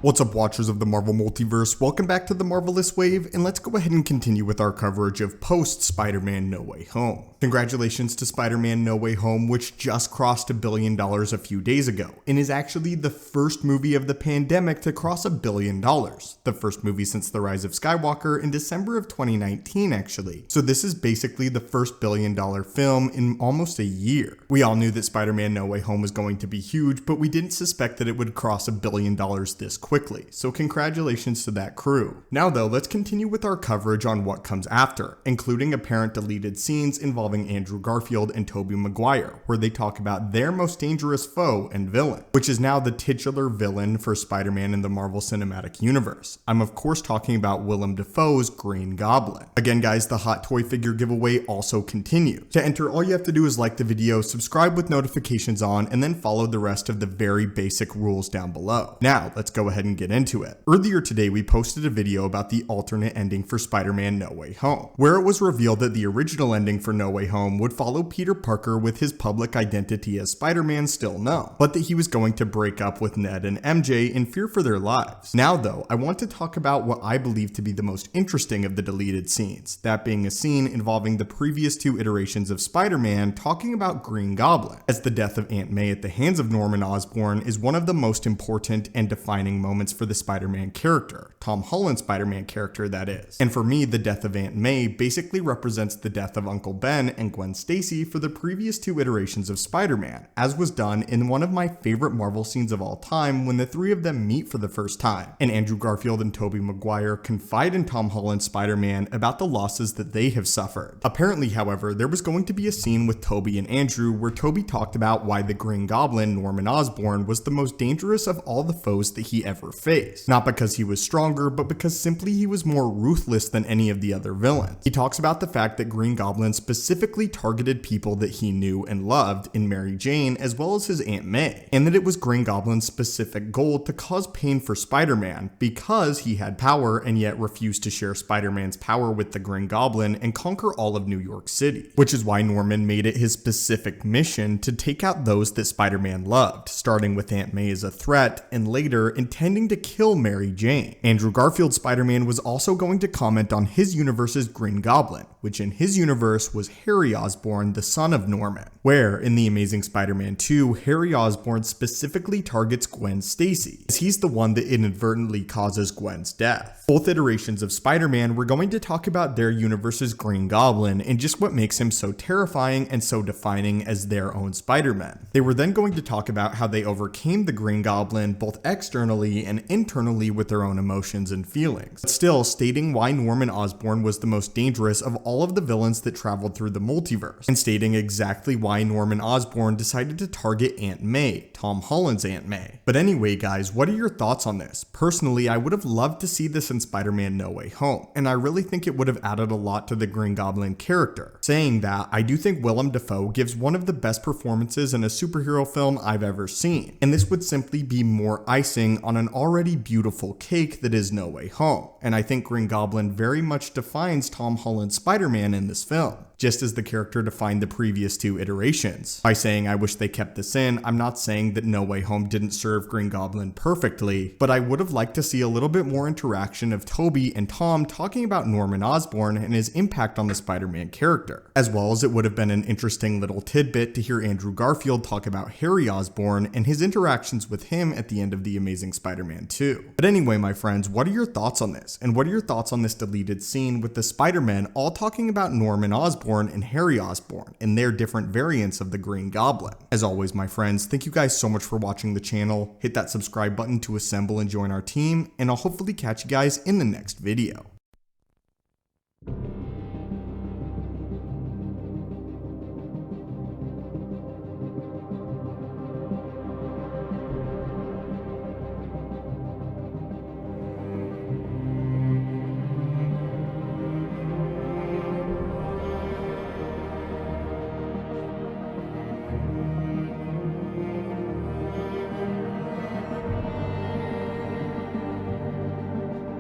What's up, watchers of the Marvel Multiverse? Welcome back to the Marvelous Wave, and let's go ahead and continue with our coverage of post-Spider-Man No Way Home. Congratulations to Spider-Man No Way Home, which just crossed $1 billion a few days ago, and is actually the first movie of the pandemic to cross $1 billion. The first movie since The Rise of Skywalker in December of 2019, actually. So this is basically the first billion-dollar film in almost a year. We all knew that Spider-Man No Way Home was going to be huge, but we didn't suspect that it would cross $1 billion this quickly, so congratulations to that crew. Now though, let's continue with our coverage on what comes after, including apparent deleted scenes involving Andrew Garfield and Tobey Maguire, where they talk about their most dangerous foe and villain, which is now the titular villain for Spider-Man in the Marvel Cinematic Universe. I'm of course talking about Willem Dafoe's Green Goblin. Again guys, the hot toy figure giveaway also continues. To enter, all you have to do is like the video, subscribe with notifications on, and then follow the rest of the very basic rules down below. Now, let's go ahead and get into it. Earlier today, we posted a video about the alternate ending for Spider-Man No Way Home, where it was revealed that the original ending for No Way Home would follow Peter Parker with his public identity as Spider-Man still known, but that he was going to break up with Ned and MJ in fear for their lives. Now though, I want to talk about what I believe to be the most interesting of the deleted scenes, that being a scene involving the previous two iterations of Spider-Man talking about Green Goblin, as the death of Aunt May at the hands of Norman Osborn is one of the most important and defining moments for the Spider-Man character, Tom Holland's Spider-Man character that is. And for me, the death of Aunt May basically represents the death of Uncle Ben and Gwen Stacy for the previous two iterations of Spider-Man, as was done in one of my favorite Marvel scenes of all time when the three of them meet for the first time, and Andrew Garfield and Tobey Maguire confide in Tom Holland's Spider-Man about the losses that they have suffered. Apparently, however, there was going to be a scene with Tobey and Andrew where Tobey talked about why the Green Goblin, Norman Osborn, was the most dangerous of all the foes that he ever faced. Not because he was stronger, but because simply he was more ruthless than any of the other villains. He talks about the fact that Green Goblin specifically targeted people that he knew and loved in Mary Jane as well as his Aunt May, and that it was Green Goblin's specific goal to cause pain for Spider-Man because he had power and yet refused to share Spider-Man's power with the Green Goblin and conquer all of New York City, which is why Norman made it his specific mission to take out those that Spider-Man loved, starting with Aunt May as a threat and later intending to kill Mary Jane. Andrew Garfield's Spider-Man was also going to comment on his universe's Green Goblin, which in his universe was Harry Osborn, the son of Norman, where in The Amazing Spider-Man 2, Harry Osborn specifically targets Gwen Stacy, as he's the one that inadvertently causes Gwen's death. Both iterations of Spider-Man were going to talk about their universe's Green Goblin and just what makes him so terrifying and so defining as their own Spider-Man. They were then going to talk about how they overcame the Green Goblin both externally and internally with their own emotions and feelings, but still stating why Norman Osborn was the most dangerous of all of the villains that traveled through the multiverse, and stating exactly why Norman Osborn decided to target Aunt May, Tom Holland's Aunt May. But anyway guys, what are your thoughts on this? Personally, I would have loved to see this in Spider-Man No Way Home, and I really think it would have added a lot to the Green Goblin character. Saying that, I do think Willem Dafoe gives one of the best performances in a superhero film I've ever seen, and this would simply be more icing on an already beautiful cake that is No Way Home, and I think Green Goblin very much defines Tom Holland's Spider-Man in this film, just as the character defined the previous two iterations. By saying I wish they kept this in, I'm not saying that No Way Home didn't serve Green Goblin perfectly, but I would have liked to see a little bit more interaction of Tobey and Tom talking about Norman Osborn and his impact on the Spider-Man character, as well as it would have been an interesting little tidbit to hear Andrew Garfield talk about Harry Osborn and his interactions with him at the end of The Amazing Spider-Man 2. But anyway, my friends, what are your thoughts on this? And what are your thoughts on this deleted scene with the Spider-Men all talking about Norman Osborn and Harry Osborn and their different variants of the Green Goblin? As always, my friends, thank you guys so much for watching the channel. Hit that subscribe button to assemble and join our team, and I'll hopefully catch you guys in the next video.